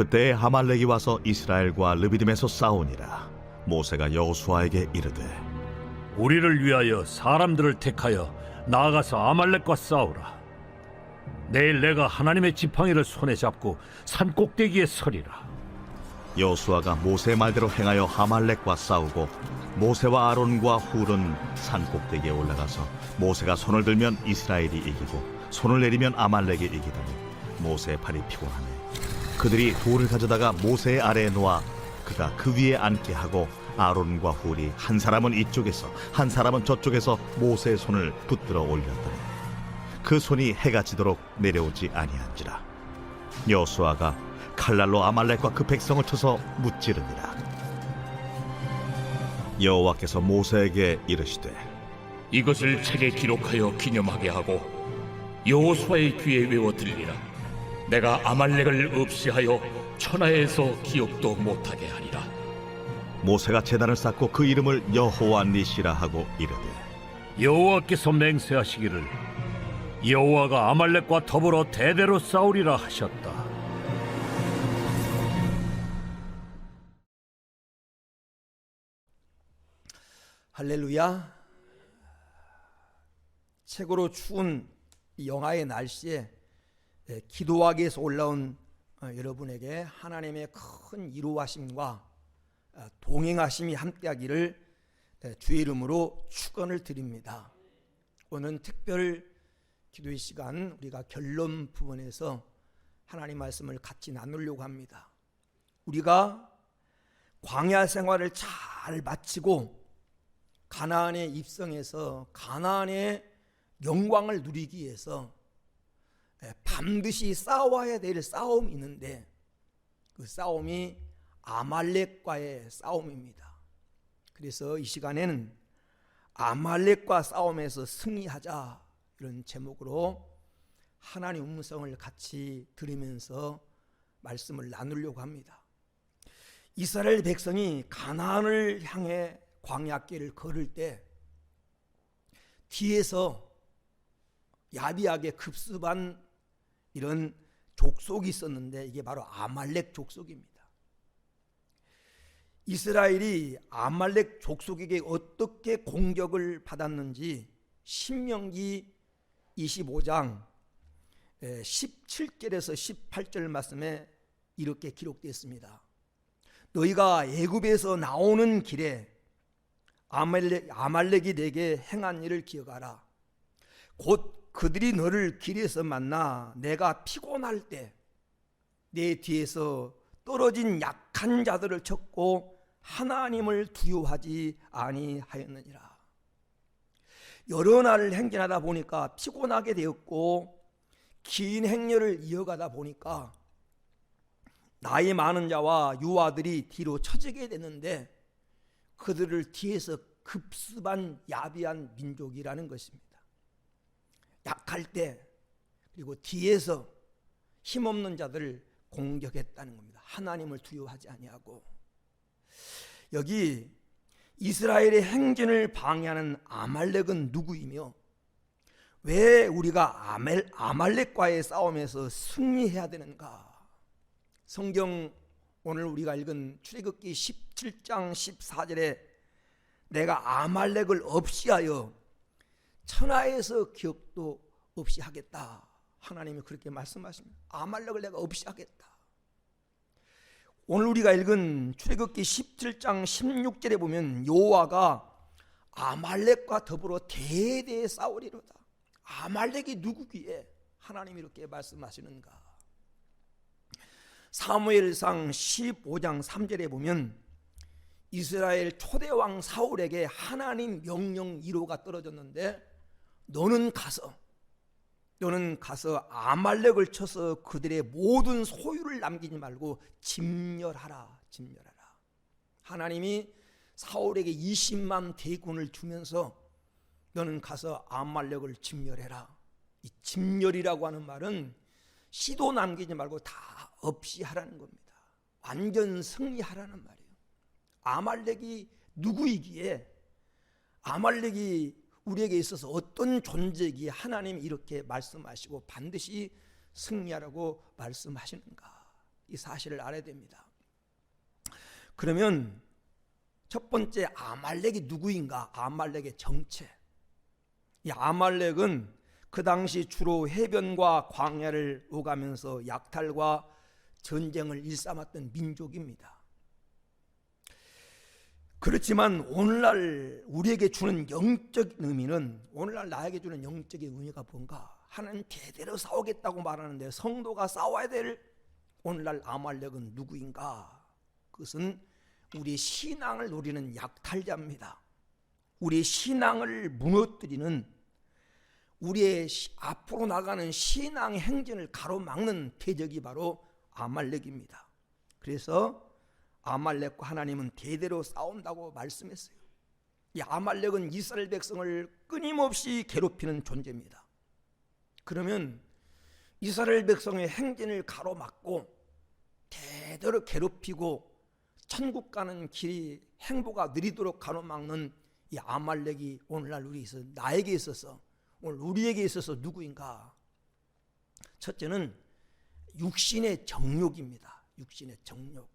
그때에 아말렉이 와서 이스라엘과 르비딤에서 싸우니라. 모세가 여호수아에게 이르되 우리를 위하여 사람들을 택하여 나아가서 아말렉과 싸우라. 내일 내가 하나님의 지팡이를 손에 잡고 산 꼭대기에 서리라. 여호수아가 모세의 말대로 행하여 아말렉과 싸우고 모세와 아론과 훌은 산 꼭대기에 올라가서 모세가 손을 들면 이스라엘이 이기고 손을 내리면 아말렉이 이기더니 모세의 팔이 피곤하네. 그들이 돌을 가져다가 모세의 아래에 놓아 그가 그 위에 앉게 하고 아론과 훌이 한 사람은 이쪽에서 한 사람은 저쪽에서 모세의 손을 붙들어 올렸더니 그 손이 해가 지도록 내려오지 아니한지라. 여호수아가 칼날로 아말렉과 그 백성을 쳐서 무찌르니라. 여호와께서 모세에게 이르시되 이것을 책에 기록하여 기념하게 하고 여호수아의 귀에 외워 들리라. 내가 아말렉을 없이하여 천하에서 기억도 못하게 하리라. 모세가 제단을 쌓고 그 이름을 여호와 니시라 하고 이르되 여호와께서 맹세하시기를 여호와가 아말렉과 더불어 대대로 싸우리라 하셨다. 할렐루야. 최고로 추운 영하의 날씨에 기도하기 위해서 올라온 여러분에게 하나님의 큰 이루하심과 동행하심이 함께하기를 주의 이름으로 축원을 드립니다. 오늘 특별 기도의 시간, 우리가 결론 부분에서 하나님 말씀을 같이 나누려고 합니다. 우리가 광야 생활을 잘 마치고 가나안에 입성해서 가나안의 영광을 누리기 위해서 반드시 싸워야 될 싸움이 있는데 그 싸움이 아말렉과의 싸움입니다. 그래서 이 시간에는 아말렉과 싸움에서 승리하자, 이런 제목으로 하나님 음성을 같이 들으면서 말씀을 나누려고 합니다. 이스라엘 백성이 가나안을 향해 광야길을 걸을 때 뒤에서 야비하게 급습한 이런 족속이 있었는데 이게 바로 아말렉 족속입니다. 이스라엘이 아말렉 족속에게 어떻게 공격을 받았는지 신명기 25장 17절에서 18절 말씀에 이렇게 기록되어 있습니다. 너희가 애굽에서 나오는 길에 아말렉이 내게 행한 일을 기억하라. 곧 그들이 너를 길에서 만나 내가 피곤할 때 내 뒤에서 떨어진 약한 자들을 쳤고 하나님을 두려워하지 아니하였느니라. 여러 날을 행진하다 보니까 피곤하게 되었고 긴 행렬을 이어가다 보니까 나이 많은 자와 유아들이 뒤로 처지게 됐는데 그들을 뒤에서 급습한 야비한 민족이라는 것입니다. 약할 때 그리고 뒤에서 힘없는 자들을 공격했다는 겁니다. 하나님을 두려워하지 아니하고. 여기 이스라엘의 행진을 방해하는 아말렉은 누구이며 왜 우리가 아말렉과의 싸움에서 승리해야 되는가? 성경 오늘 우리가 읽은 출애굽기 17장 14절에 내가 아말렉을 없이하여 천하에서 기억도 없이 하겠다. 하나님이 그렇게 말씀하십니다. 아말렉을 내가 없이 하겠다. 오늘 우리가 읽은 출애굽기 17장 16절에 보면 여호와가 아말렉과 더불어 대대에 싸우리로다. 아말렉이 누구기에 하나님이 이렇게 말씀하시는가? 사무엘상 15장 3절에 보면 이스라엘 초대왕 사울에게 하나님 명령 1호가 떨어졌는데 너는 가서 아말렉을 쳐서 그들의 모든 소유를 남기지 말고 진멸하라. 하나님이 사울에게 20만 대군을 주면서 너는 가서 아말렉을 진멸해라. 이 진멸이라고 하는 말은 시도 남기지 말고 다 없이 하라는 겁니다. 완전 승리하라는 말이에요. 아말렉이 누구이기에, 아말렉이 우리에게 있어서 어떤 존재이기에 하나님이 이렇게 말씀하시고 반드시 승리하라고 말씀하시는가? 이 사실을 알아야 됩니다. 그러면 첫 번째 아말렉이 누구인가? 아말렉의 정체. 이 아말렉은 그 당시 주로 해변과 광야를 오가면서 약탈과 전쟁을 일삼았던 민족입니다. 그렇지만 오늘날 우리에게 주는 영적 의미는, 오늘날 나에게 주는 영적인 의미가 뭔가? 하나님 대대로 싸우겠다고 말하는데 성도가 싸워야 될 오늘날 아말렉은 누구인가? 그것은 우리의 신앙을 노리는 약탈자입니다. 우리의 신앙을 무너뜨리는, 우리의 앞으로 나가는 신앙의 행진을 가로막는 대적이 바로 아말렉입니다. 그래서 아말렉과 하나님은 대대로 싸운다고 말씀했어요. 이 아말렉은 이스라엘 백성을 끊임없이 괴롭히는 존재입니다. 그러면 이스라엘 백성의 행진을 가로막고 대대로 괴롭히고 천국 가는 길이 행보가 느리도록 가로막는 이 아말렉이 오늘날 나에게 있어서, 오늘 우리에게 있어서 누구인가? 첫째는 육신의 정욕입니다. 육신의 정욕.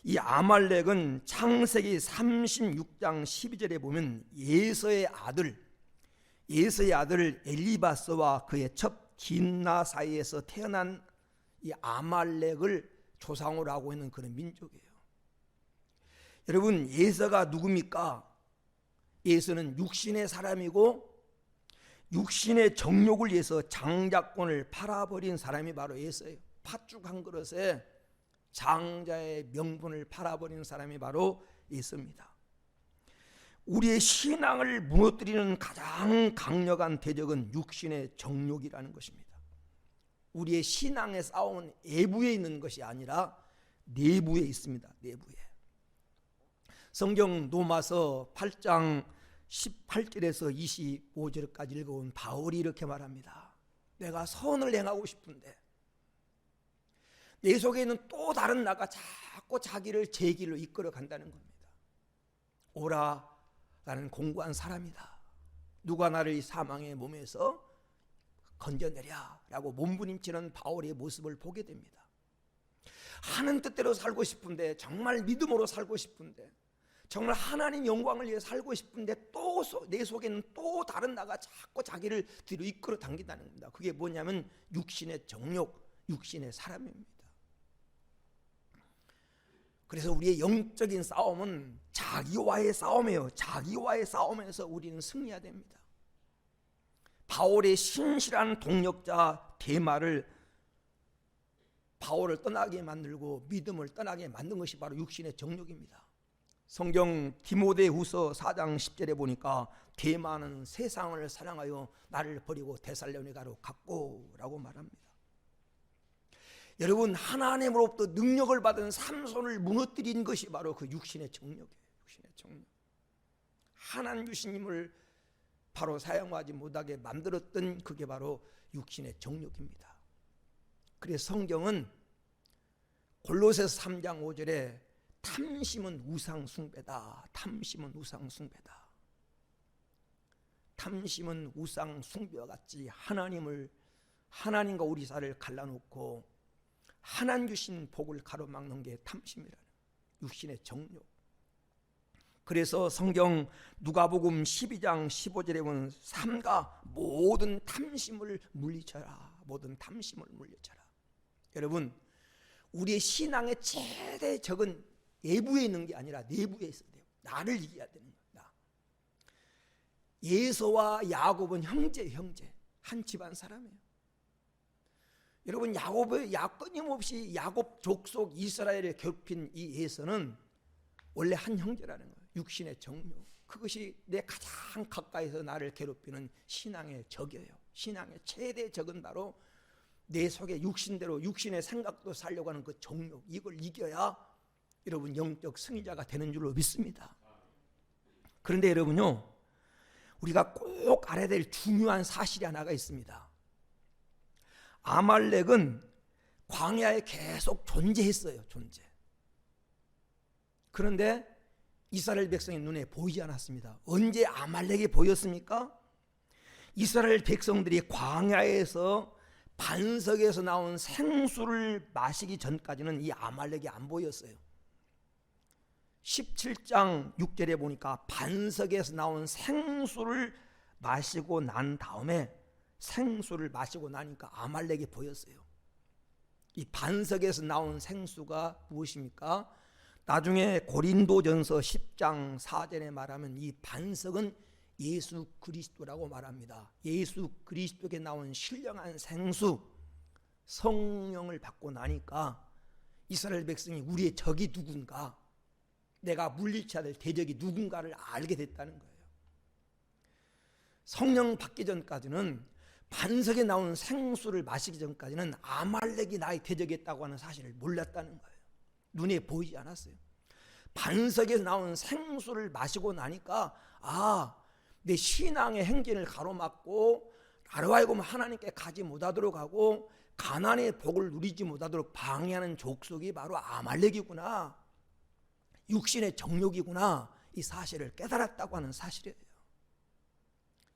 이 아말렉은 창세기 36장 12절에 보면 예서의 아들 엘리바스와 그의 첩 딘나 사이에서 태어난 이 아말렉을 조상으로 하고 있는 그런 민족이에요. 여러분, 예서가 누굽니까? 예서는 육신의 사람이고 육신의 정욕을 위해서 장자권을 팔아버린 사람이 바로 예서예요. 팥죽 한 그릇에 장자의 명분을 팔아버리는 사람이 바로 예서입니다. 우리의 신앙을 무너뜨리는 가장 강력한 대적은 육신의 정욕이라는 것입니다. 우리의 신앙의 싸움은 외부에 있는 것이 아니라 내부에 있습니다. 내부에. 성경 로마서 8장 18절에서 25절까지 읽어온 바울이 이렇게 말합니다. 내가 선을 행하고 싶은데 내 속에 있는 또 다른 나가 자꾸 자기를 제 길로 이끌어 간다는 겁니다. 오라, 나는 공고한 사람이다. 누가 나를 이 사망의 몸에서 건져내랴 라고 몸부림치는 바울의 모습을 보게 됩니다. 하는 뜻대로 살고 싶은데, 정말 믿음으로 살고 싶은데, 정말 하나님 영광을 위해 살고 싶은데 또 내 속에는 또 다른 나가 자꾸 자기를 뒤로 이끌어 당긴다는 겁니다. 그게 뭐냐면 육신의 정욕, 육신의 사람입니다. 그래서 우리의 영적인 싸움은 자기와의 싸움이에요. 자기와의 싸움에서 우리는 승리해야 됩니다. 바울의 신실한 동력자 데마를 바울을 떠나게 만들고 믿음을 떠나게 만든 것이 바로 육신의 정욕입니다. 성경 디모데후서 4장 10절에 보니까 데마는 세상을 사랑하여 나를 버리고 데살로니가로 갔고 라고 말합니다. 여러분, 하나님으로부터 능력을 받은 삼손을 무너뜨린 것이 바로 그 육신의 정욕이에요. 육신의 정욕. 하나님 주신 힘을 바로 사용하지 못하게 만들었던 그게 바로 육신의 정욕입니다. 그래서 성경은 골로새서 3장 5절에 탐심은 우상 숭배다. 탐심은 우상 숭배다. 탐심은 우상 숭배와 같이 하나님과 우리 사이를 갈라놓고 하나님 주신 복을 가로막는 게 탐심이라는 육신의 정욕. 그래서 성경 누가복음 12장 15절에 보면 삼가 모든 탐심을 물리쳐라. 모든 탐심을 물리쳐라. 여러분, 우리의 신앙의 최대 적은 외부에 있는 게 아니라 내부에 있어야 돼요. 나를 이겨야 되는 겁니다. 예서와 야곱은 형제 한 집안 사람이에요. 여러분, 끊임없이 야곱 족속 이스라엘을 괴롭힌 이 예서는 원래 한 형제라는 거예요. 육신의 정욕. 그것이 내 가장 가까이서 나를 괴롭히는 신앙의 적이에요. 신앙의 최대 적은 바로 내 속에 육신대로 육신의 생각도 살려고 하는 그 정욕. 이걸 이겨야 여러분 영적 승리자가 되는 줄로 믿습니다. 그런데 여러분요, 우리가 꼭 알아야 될 중요한 사실이 하나가 있습니다. 아말렉은 광야에 계속 존재했어요. 존재. 그런데 이스라엘 백성의 눈에 보이지 않았습니다. 언제 아말렉이 보였습니까? 이스라엘 백성들이 광야에서 반석에서 나온 생수를 마시기 전까지는 이 아말렉이 안 보였어요. 17장 6절에 보니까 반석에서 나온 생수를 마시고 난 다음에 생수를 마시고 나니까 아말렉이 보였어요. 이 반석에서 나온 생수가 무엇입니까? 나중에 고린도전서 10장 4절에 말하면 이 반석은 예수 그리스도라고 말합니다. 예수 그리스도께 나온 신령한 생수, 성령을 받고 나니까 이스라엘 백성이 우리의 적이 누군가, 내가 물리쳐야 될 대적이 누군가를 알게 됐다는 거예요. 성령 받기 전까지는, 반석에 나온 생수를 마시기 전까지는 아말렉이 나의 대적이었다고 하는 사실을 몰랐다는 거예요. 눈에 보이지 않았어요. 반석에서 나온 생수를 마시고 나니까 내 신앙의 행진을 가로막고 나로 하여금 하나님께 가지 못하도록 하고 가나안의 복을 누리지 못하도록 방해하는 족속이 바로 아말렉이구나, 육신의 정욕이구나, 이 사실을 깨달았다고 하는 사실이에요.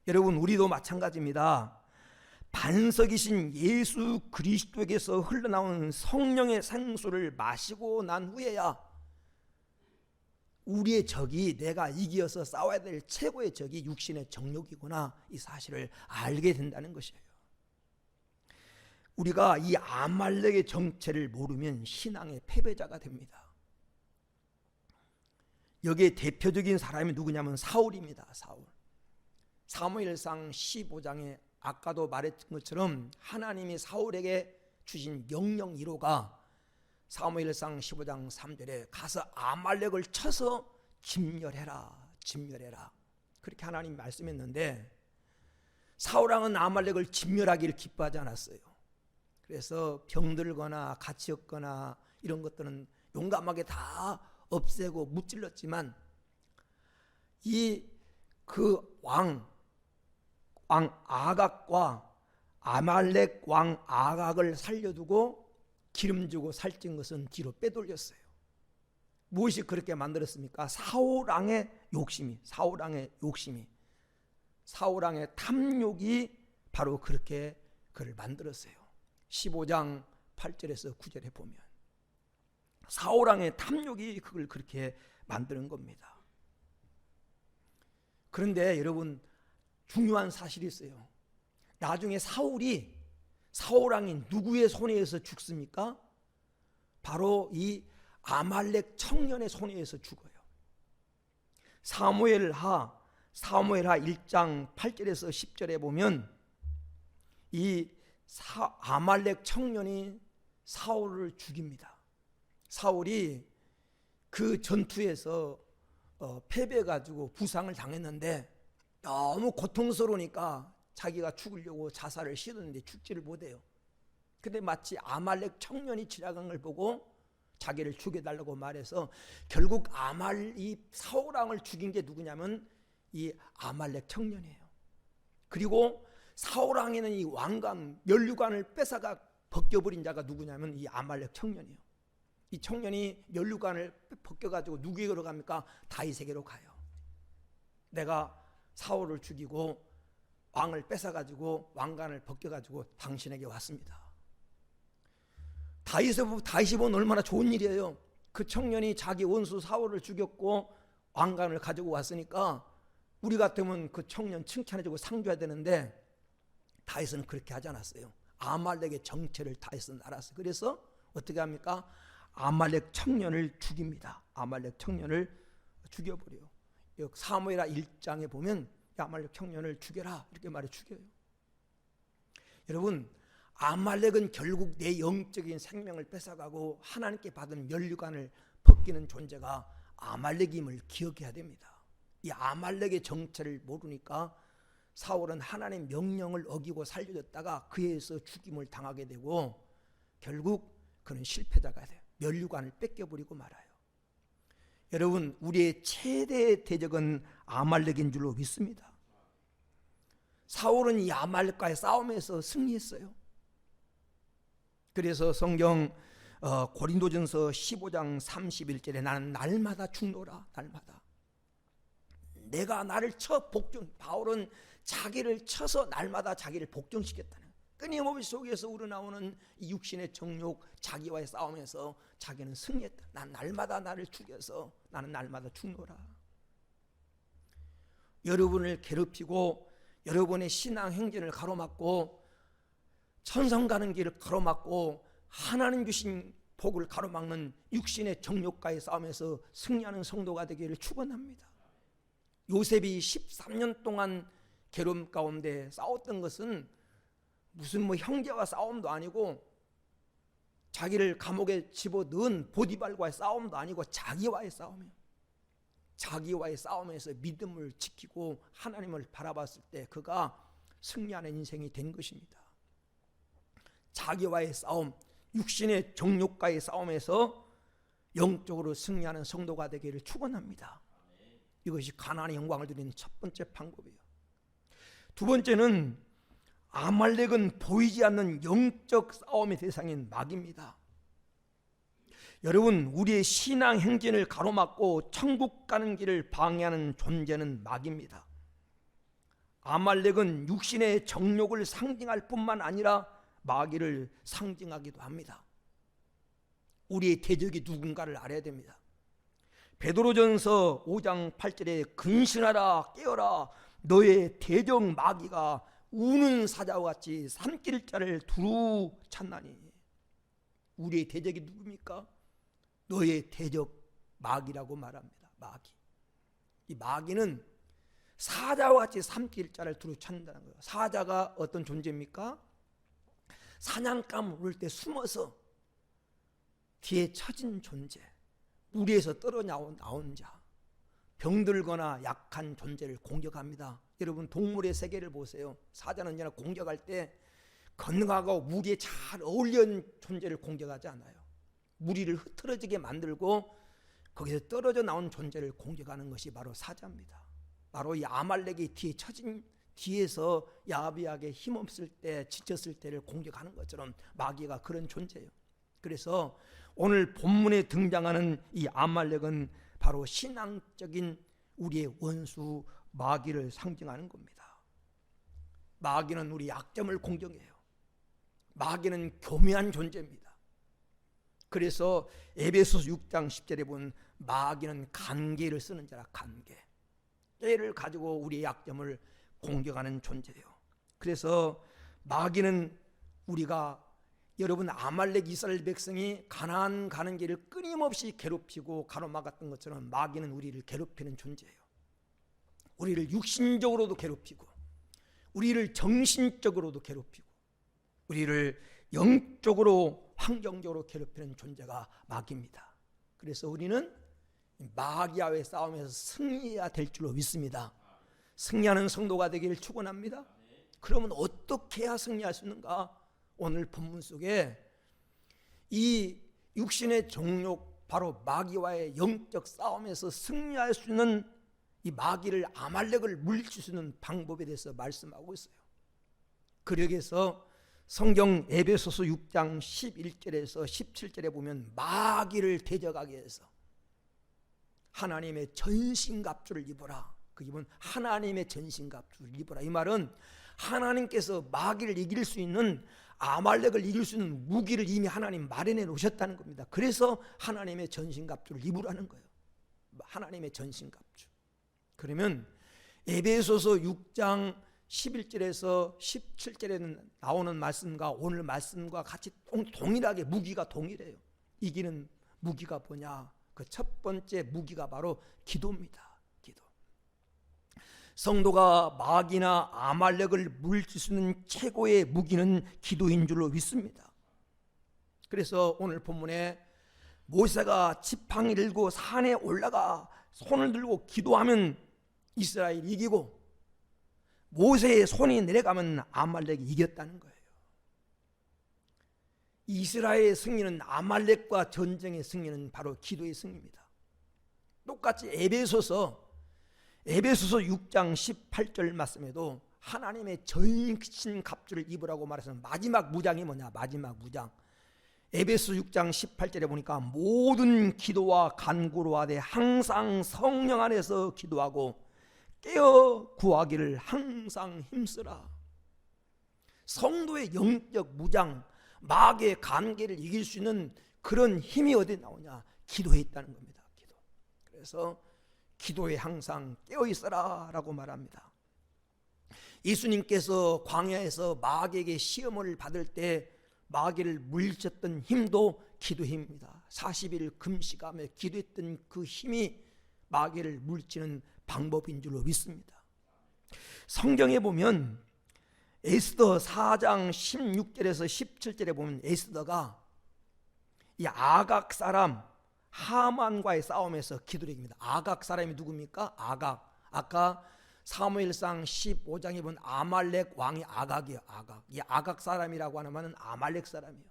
여러분, 우리도 마찬가지입니다. 반석이신 예수 그리스도에게서 흘러나온 성령의 생수를 마시고 난 후에야 우리의 적이, 내가 이기어서 싸워야 될 최고의 적이 육신의 정욕이구나, 이 사실을 알게 된다는 것이에요. 우리가 이 아말렉의 정체를 모르면 신앙의 패배자가 됩니다. 여기에 대표적인 사람이 누구냐면 사울입니다. 사울. 사무엘상 15장에 아까도 말했던 것처럼 하나님이 사울에게 주신 명령 1호가 사무엘상 15장 3절에 가서 아말렉을 쳐서 진멸해라, 진멸해라, 그렇게 하나님이 말씀했는데 사울왕은 아말렉을 진멸하기를 기뻐하지 않았어요. 그래서 병들거나 갇혔거나 이런 것들은 용감하게 다 없애고 무찔렀지만 왕 아각과 아말렉 왕 아각을 살려두고 기름주고 살찐 것은 뒤로 빼돌렸어요. 무엇이 그렇게 만들었습니까? 사울왕의 욕심이, 사울왕의 탐욕이 바로 그렇게 그를 만들었어요. 15장 8절에서 9절에 보면 사울왕의 탐욕이 그걸 그렇게 만드는 겁니다. 그런데 여러분, 중요한 사실이 있어요. 나중에 사울왕이 누구의 손에 의해서 죽습니까? 바로 이 아말렉 청년의 손에 의해서 죽어요. 사무엘하 1장 8절에서 10절에 보면 이 아말렉 청년이 사울을 죽입니다. 사울이 그 전투에서 패배해가지고 부상을 당했는데 너무 고통스러우니까 자기가 죽으려고 자살을 시도했는데 죽지를 못해요. 근데 마치 아말렉 청년이 지나간 걸 보고 자기를 죽여달라고 말해서 결국 이 사울왕을 죽인 게 누구냐면 이 아말렉 청년이에요. 그리고 사울왕에는 이 왕관, 면류관을 뺏어가 벗겨버린 자가 누구냐면 이 아말렉 청년이에요. 이 청년이 면류관을 벗겨가지고 누구에게로 갑니까? 다윗에게로 가요. 내가 사울을 죽이고 왕을 뺏어가지고 왕관을 벗겨가지고 당신에게 왔습니다. 다윗이 보면 얼마나 좋은 일이에요. 그 청년이 자기 원수 사울을 죽였고 왕관을 가지고 왔으니까 우리 같으면 그 청년 칭찬해주고 상 줘야 되는데 다윗은 그렇게 하지 않았어요. 아말렉의 정체를 다윗은 알았어요. 그래서 어떻게 합니까? 아말렉 청년을 죽입니다. 아말렉 청년을 죽여버려요. 사무엘하 1장에 보면 아말렉 청년을 죽여라 이렇게 말해 죽여요. 여러분, 아말렉은 결국 내 영적인 생명을 뺏어가고 하나님께 받은 면류관을 벗기는 존재가 아말렉임을 기억해야 됩니다. 이 아말렉의 정체를 모르니까 사울은 하나님의 명령을 어기고 살려졌다가 그에 의해서 죽임을 당하게 되고 결국 그는 실패자가 돼요. 면류관을 뺏겨버리고 말아요. 여러분, 우리의 최대 대적은 아말렉인 줄로 믿습니다. 사울은 이 아말렉과의 싸움에서 승리했어요. 그래서 성경 고린도전서 15장 31절에 나는 날마다 죽노라, 날마다. 내가 나를 바울은 자기를 쳐서 날마다 자기를 복종시켰다는. 끊임없이 속에서 우러나오는 이 육신의 정욕, 자기와의 싸움에서 자기는 승리했다. 난 날마다 나를 죽여서 나는 날마다 죽노라. 여러분을 괴롭히고 여러분의 신앙 행진을 가로막고 천성 가는 길을 가로막고 하나님 주신 복을 가로막는 육신의 정욕과의 싸움에서 승리하는 성도가 되기를 축원합니다. 요셉이 13년 동안 괴로움 가운데 싸웠던 것은 무슨 형제와 싸움도 아니고 자기를 감옥에 집어넣은 보디발과의 싸움도 아니고 자기와의 싸움이에요. 자기와의 싸움에서 믿음을 지키고 하나님을 바라봤을 때 그가 승리하는 인생이 된 것입니다. 자기와의 싸움, 육신의 정욕과의 싸움에서 영적으로 승리하는 성도가 되기를 축원합니다. 이것이 가나안의 영광을 드리는 첫 번째 방법이에요. 두 번째는 아말렉은 보이지 않는 영적 싸움의 대상인 마귀입니다. 여러분, 우리의 신앙 행진을 가로막고 천국 가는 길을 방해하는 존재는 마귀입니다. 아말렉은 육신의 정욕을 상징할 뿐만 아니라 마귀를 상징하기도 합니다. 우리의 대적이 누군가를 알아야 됩니다. 베드로전서 5장 8절에 근신하라 깨어라 너의 대적 마귀가 우는 사자와 같이 삼킬 자를 두루 찾나니. 우리의 대적이 누굽니까? 너의 대적 마귀라고 말합니다. 마귀. 이 마귀는 사자와 같이 삼킬 자를 두루 찾는다는 거예요. 사자가 어떤 존재입니까? 사냥감 물을 때 숨어서 뒤에 처진 존재, 무리에서 떨어 나온 자, 병들거나 약한 존재를 공격합니다. 여러분, 동물의 세계를 보세요. 사자는 그냥 공격할 때 건강하고 무리에 잘 어울리는 존재를 공격하지 않아요. 무리를 흐트러지게 만들고 거기서 떨어져 나온 존재를 공격하는 것이 바로 사자입니다. 바로 이 아말렉이 뒤에 처진 뒤에서 야비하게 힘없을 때 지쳤을 때를 공격하는 것처럼 마귀가 그런 존재예요. 그래서 오늘 본문에 등장하는 이 아말렉은 바로 신앙적인 우리의 원수 마귀를 상징하는 겁니다. 마귀는 우리 약점을 공격해요. 마귀는 교묘한 존재입니다. 그래서 에베소서 6장 10절에 보면 마귀는 간계를 쓰는 자라. 간계, 깨를 가지고 우리의 약점을 공격하는 존재예요. 그래서 마귀는 우리가 여러분 아말렉 이스라엘 백성이 가나안 가는 길을 끊임없이 괴롭히고 가로막았던 것처럼 마귀는 우리를 괴롭히는 존재예요. 우리를 육신적으로도 괴롭히고 우리를 정신적으로도 괴롭히고 우리를 영적으로 환경적으로 괴롭히는 존재가 마귀입니다. 그래서 우리는 마귀와의 싸움에서 승리해야 될 줄로 믿습니다. 승리하는 성도가 되기를 축원합니다. 그러면 어떻게 해야 승리할 수 있는가? 오늘 본문 속에 이 육신의 정욕, 바로 마귀와의 영적 싸움에서 승리할 수 있는 이 마귀를, 아말렉을 물리칠 수 있는 방법에 대해서 말씀하고 있어요. 그러기에서 성경 에베소서 6장 11절에서 17절에 보면 마귀를 대적하기 위해서 하나님의 전신갑주를 입어라. 그 입은 하나님의 전신갑주를 입어라. 이 말은 하나님께서 마귀를 이길 수 있는, 아말렉을 이길 수 있는 무기를 이미 하나님 마련해 놓으셨다는 겁니다. 그래서 하나님의 전신갑주를 입으라는 거예요. 하나님의 전신갑주. 그러면 에베소서 6장 11절에서 17절에 나오는 말씀과 오늘 말씀과 같이 동일하게 무기가 동일해요. 이기는 무기가 뭐냐? 그 첫 번째 무기가 바로 기도입니다. 기도. 성도가 마귀나 아말렉을 물리칠 수 있는 최고의 무기는 기도인 줄로 믿습니다. 그래서 오늘 본문에 모세가 지팡이를 들고 산에 올라가 손을 들고 기도하면 이스라엘이 이기고, 모세의 손이 내려가면 아말렉이 이겼다는 거예요. 이스라엘의 승리는, 아말렉과 전쟁의 승리는 바로 기도의 승리입니다. 똑같이 에베소서 6장 18절 말씀에도 하나님의 전신갑주를 입으라고 말해서 마지막 무장이 뭐냐? 마지막 무장. 에베소 6장 18절에 보니까 모든 기도와 간구로 하되 항상 성령 안에서 기도하고 깨어 구하기를 항상 힘쓰라. 성도의 영적 무장, 마귀의 관계를 이길 수 있는 그런 힘이 어디 나오냐? 기도에 있다는 겁니다. 기도. 그래서 기도에 항상 깨어 있어라 라고 말합니다. 예수님께서 광야에서 마귀에게 시험을 받을 때 마귀를 물리쳤던 힘도 기도 힘입니다. 40일 금식하며 기도했던 그 힘이 마귀를 물리치는 방법인 줄로 믿습니다. 성경에 보면 에스더 4장 16절에서 17절에 보면 에스더가 이 아각 사람 하만과의 싸움에서 기도를 이깁니다. 아각 사람이 누굽니까? 아각. 아까 사무엘상 15장에 본 아말렉 왕이 아각이에요. 아각. 이 아각 사람이라고 하는 말은 아말렉 사람이에요.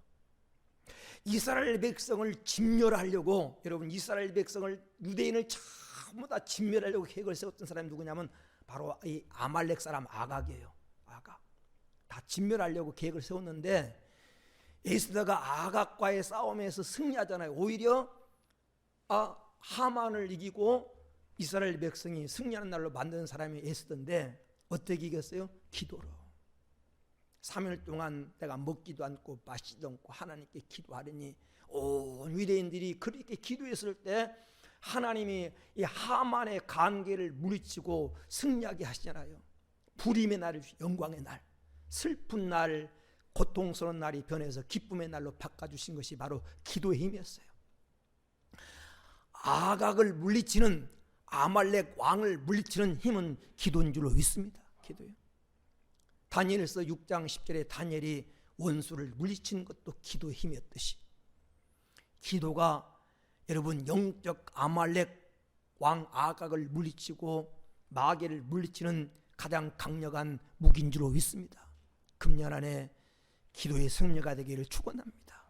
이스라엘 백성을 진멸하려고, 여러분 이스라엘 백성을, 유대인을 전부 다 진멸하려고 계획을 세웠던 사람이 누구냐면 바로 이 아말렉 사람 아각이에요. 아각. 다 진멸하려고 계획을 세웠는데 에스더가 아각과의 싸움에서 승리하잖아요. 오히려 하만을 이기고 이스라엘 백성이 승리하는 날로 만드는 사람이 에스더인데 어떻게 이겼어요? 기도로. 3일 동안 내가 먹지도 않고 마시지도 않고 하나님께 기도하려니 온 유대인들이 그렇게 기도했을 때 하나님이 이 하만의 관계를 물리치고 승리하게 하시잖아요. 불임의 날, 영광의 날, 슬픈 날, 고통스러운 날이 변해서 기쁨의 날로 바꿔주신 것이 바로 기도의 힘이었어요. 아각을 물리치는, 아말렉 왕을 물리치는 힘은 기도인 줄로 믿습니다. 기도요. 다니엘서 6장 10절에 다니엘이 원수를 물리치는 것도 기도의 힘이었듯이 기도가 여러분 영적 아말렉 왕 아각을 물리치고 마귀를 물리치는 가장 강력한 무기인 줄로 믿습니다. 금년 안에 기도의 승리가 되기를 축원합니다.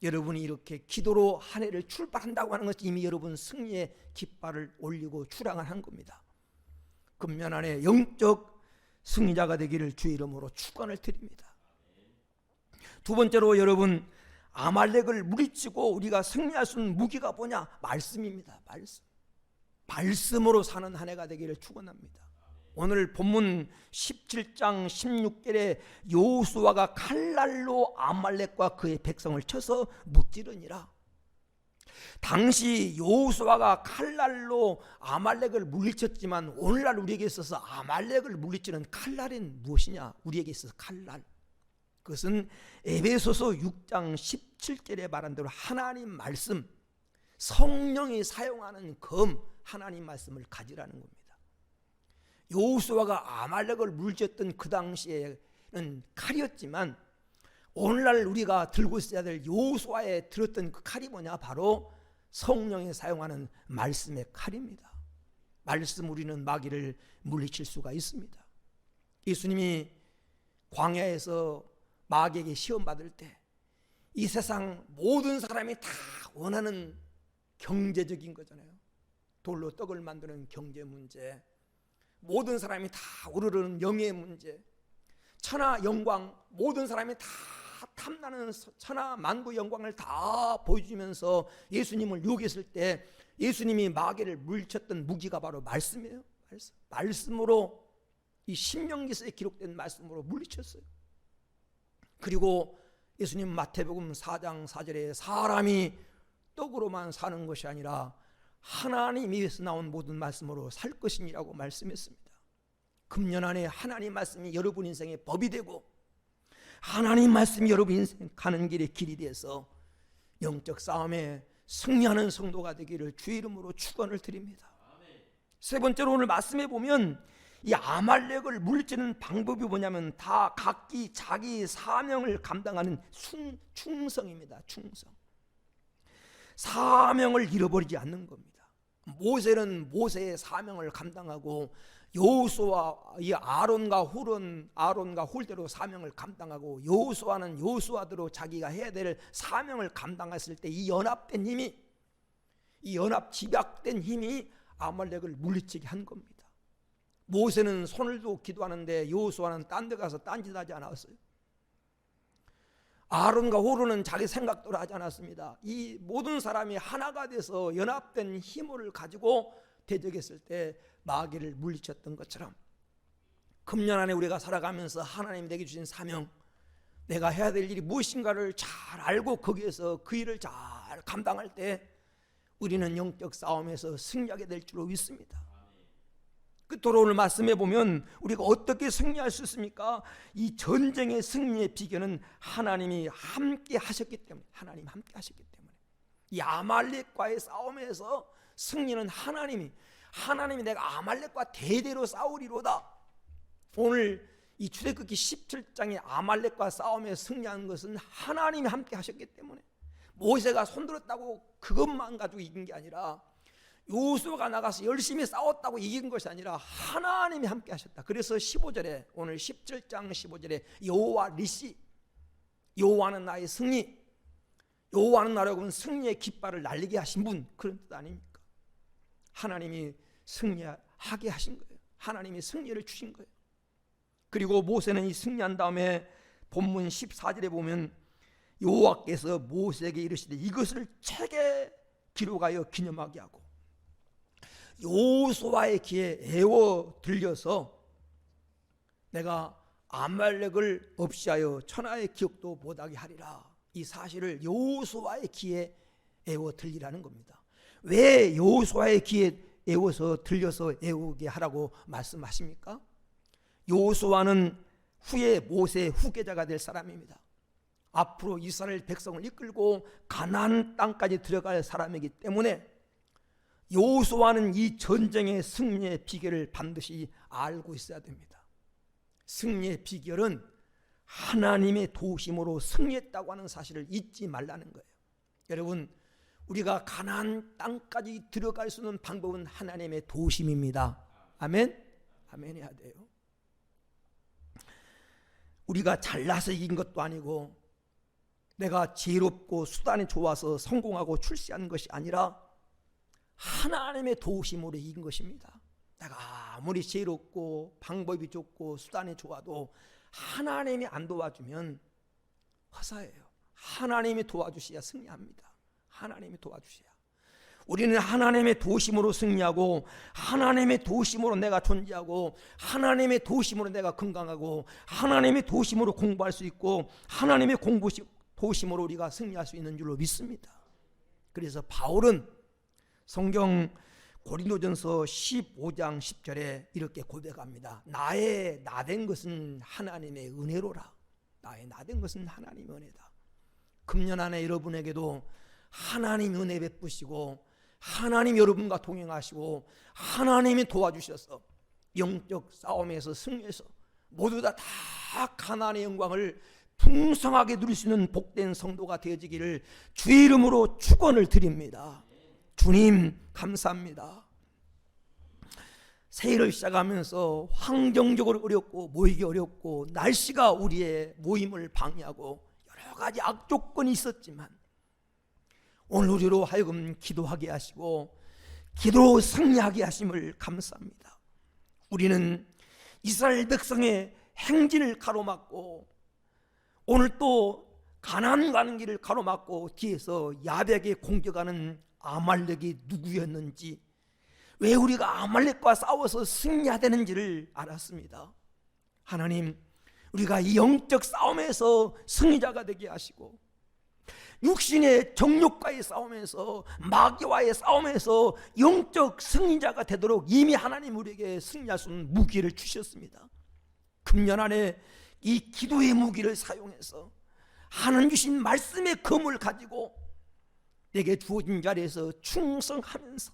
여러분이 이렇게 기도로 한 해를 출발한다고 하는 것이 이미 여러분 승리의 깃발을 올리고 출항을 한 겁니다. 금년 안에 영적 승리자가 되기를 주의 이름으로 축원을 드립니다. 두 번째로 여러분 아말렉을 물리치고 우리가 승리할 수 있는 무기가 뭐냐? 말씀입니다. 말씀. 말씀으로 사는 한 해가 되기를 축원합니다. 오늘 본문 17장 16절에 여호수아가 칼날로 아말렉과 그의 백성을 쳐서 무찌르니라. 당시 여호수아가 칼날로 아말렉을 물리쳤지만 오늘날 우리에게 있어서 아말렉을 물리치는 칼날은 무엇이냐? 우리에게 있어서 칼날, 그것은 에베소서 6장 17절에 말한 대로 하나님 말씀, 성령이 사용하는 검, 하나님 말씀을 가지라는 겁니다. 여호수아가 아말렉을 물리쳤던 그 당시에는 칼이었지만 오늘날 우리가 들고 있어야 될 여호수아에 들었던 그 칼이 뭐냐? 바로 성령이 사용하는 말씀의 칼입니다. 말씀 우리는 마귀를 물리칠 수가 있습니다. 예수님이 광야에서 마귀에게 시험 받을 때 이 세상 모든 사람이 다 원하는 경제적인 거잖아요. 돌로 떡을 만드는 경제 문제, 모든 사람이 다 우르르는 명예 문제, 천하 영광, 모든 사람이 다 탐나는 천하 만국 영광을 다 보여주면서 예수님을 유혹했을 때 예수님이 마귀를 물리쳤던 무기가 바로 말씀이에요. 말씀으로, 이 신명기서에 기록된 말씀으로 물리쳤어요. 그리고 예수님 마태복음 4장 4절에 사람이 떡으로만 사는 것이 아니라 하나님 입에서 나온 모든 말씀으로 살 것이니라고 말씀했습니다. 금년 안에 하나님 말씀이 여러분 인생의 법이 되고 하나님 말씀이 여러분 인생 가는 길의 길이 돼서 영적 싸움에 승리하는 성도가 되기를 주의 이름으로 축원을 드립니다. 세 번째로 오늘 말씀해 보면 이 아말렉을 물리치는 방법이 뭐냐면 다 각기 자기 사명을 감당하는 충성입니다. 충성. 사명을 잃어버리지 않는 겁니다. 모세는 모세의 사명을 감당하고 여호수아, 이 아론과 홀대로 사명을 감당하고 여호수아는 여호수아대로 자기가 해야 될 사명을 감당했을 때 이 연합된 힘이, 이 연합 집약된 힘이 아말렉을 물리치게 한 겁니다. 모세는 손을 두고 기도하는데 여호수아는 딴 데 가서 딴짓하지 않았어요. 아론과 홀은 자기 생각대로 하지 않았습니다. 이 모든 사람이 하나가 돼서 연합된 힘을 가지고 대적했을 때 마귀를 물리쳤던 것처럼 금년 안에 우리가 살아가면서 하나님 내게 주신 사명, 내가 해야 될 일이 무엇인가를 잘 알고 거기에서 그 일을 잘 감당할 때 우리는 영적 싸움에서 승리하게 될 줄로 믿습니다. 끝으로 오늘 말씀해 보면 우리가 어떻게 승리할 수 있습니까? 이 전쟁의 승리의 비결은 하나님이 함께 하셨기 때문에, 하나님 함께 하셨기 때문에 이 아말렉과의 싸움에서 승리는 하나님이 내가 아말렉과 대대로 싸우리로다. 오늘 이 출애굽기 17장의 아말렉과 싸움에 승리한 것은 하나님이 함께 하셨기 때문에, 모세가 손들었다고 그것만 가지고 이긴 게 아니라 요수아가 나가서 열심히 싸웠다고 이긴 것이 아니라 하나님이 함께 하셨다. 그래서 15절에, 오늘 17장 15절에 여호와 니시, 여호와는 나의 승리, 여호와는 나라고 하면 승리의 깃발을 날리게 하신 분, 그런 뜻 아닙니까? 하나님이 승리하게 하신 거예요. 하나님이 승리를 주신 거예요. 그리고 모세는 이 승리한 다음에 본문 14절에 보면 여호와께서 모세에게 이르시되 이것을 책에 기록하여 기념하게 하고 여호수아의 귀에 애워 들려서 내가 아말렉을 없이하여 천하의 기억도 못하게 하리라. 이 사실을 여호수아의 귀에 애워 들리라는 겁니다. 왜 여호수아의 귀에 애워서 들려서 애우게 하라고 말씀하십니까? 여호수아는 후에 모세의 후계자가 될 사람입니다. 앞으로 이스라엘 백성을 이끌고 가나안 땅까지 들어갈 사람이기 때문에 여호수아는 이 전쟁의 승리의 비결을 반드시 알고 있어야 됩니다. 승리의 비결은 하나님의 도우심으로 승리했다고 하는 사실을 잊지 말라는 거예요. 여러분, 우리가 가나안 땅까지 들어갈 수 있는 방법은 하나님의 도우심입니다. 아멘? 아멘 해야 돼요. 우리가 잘나서 이긴 것도 아니고 내가 지혜롭고 수단이 좋아서 성공하고 출세한 것이 아니라 하나님의 도우심으로 이긴 것입니다. 내가 아무리 지혜롭고 방법이 좋고 수단이 좋아도 하나님이 안 도와주면 허사예요. 하나님이 도와주셔야 승리합니다. 하나님이 도와주셔야. 우리는 하나님의 도우심으로 승리하고 하나님의 도우심으로 내가 존재하고 하나님의 도우심으로 내가 건강하고 하나님의 도우심으로 공부할 수 있고 하나님의 도우심으로 우리가 승리할 수 있는 줄로 믿습니다. 그래서 바울은 성경 고린도전서 15장 10절에 이렇게 고백합니다. 나의 나된 것은 하나님의 은혜로라. 나의 나된 것은 하나님의 은혜다. 금년 안에 여러분에게도 하나님 은혜 베푸시고 하나님 여러분과 동행하시고 하나님이 도와주셔서 영적 싸움에서 승리해서 모두 다 가나안의 영광을 풍성하게 누릴 수 있는 복된 성도가 되어지기를 주의 이름으로 축원을 드립니다. 주님 감사합니다. 새해를 시작하면서 환경적으로 어렵고 모이기 어렵고 날씨가 우리의 모임을 방해하고 여러 가지 악조건이 있었지만 오늘 우리로 하여금 기도하게 하시고 기도로 승리하게 하심을 감사합니다. 우리는 이스라엘 백성의 행진을 가로막고 오늘 또 가나안 가는 길을 가로막고 뒤에서 야백에 공격하는 아말렉이 누구였는지, 왜 우리가 아말렉과 싸워서 승리해야 되는지를 알았습니다. 하나님, 우리가 이 영적 싸움에서 승리자가 되게 하시고 육신의 정욕과의 싸움에서 마귀와의 싸움에서 영적 승리자가 되도록 이미 하나님 우리에게 승리할 수 있는 무기를 주셨습니다. 금년 안에 이 기도의 무기를 사용해서 하나님 주신 말씀의 검을 가지고 내게 주어진 자리에서 충성하면서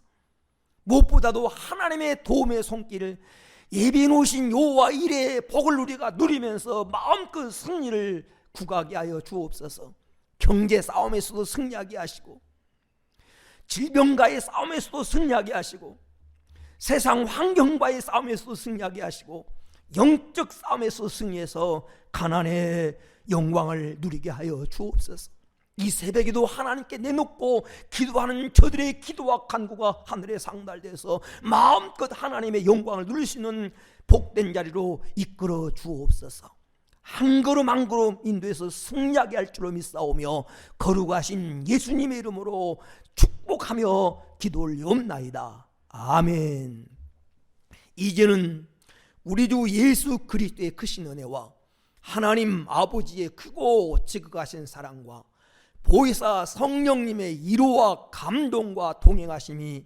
무엇보다도 하나님의 도움의 손길을 예비해 놓으신 여호와 일의 복을 우리가 누리면서 마음껏 승리를 구하게 하여 주옵소서. 경제 싸움에서도 승리하게 하시고 질병과의 싸움에서도 승리하게 하시고 세상 환경과의 싸움에서도 승리하게 하시고 영적 싸움에서 승리해서 가나안의 영광을 누리게 하여 주옵소서. 이 새벽에도 하나님께 내놓고 기도하는 저들의 기도와 간구가 하늘에 상달돼서 마음껏 하나님의 영광을 누릴 수 있는 복된 자리로 이끌어 주옵소서. 한 걸음 한 걸음 인도해서 승리하게 할 줄로 믿사오며 거룩하신 예수님의 이름으로 축복하며 기도 올리옵나이다. 아멘. 이제는 우리 주 예수 그리스도의 크신 은혜와 하나님 아버지의 크고 지극하신 사랑과 보혜사 성령님의 위로와 감동과 동행하심이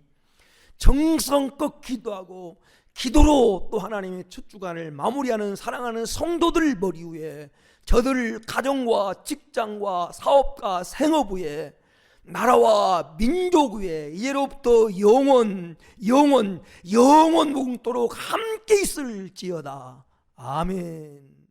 정성껏 기도하고 기도로 또 하나님의 첫 주간을 마무리하는 사랑하는 성도들 머리 위에, 저들 가정과 직장과 사업과 생업 위에, 나라와 민족 위에 이제로부터 영원 묵도록 함께 있을지어다. 아멘.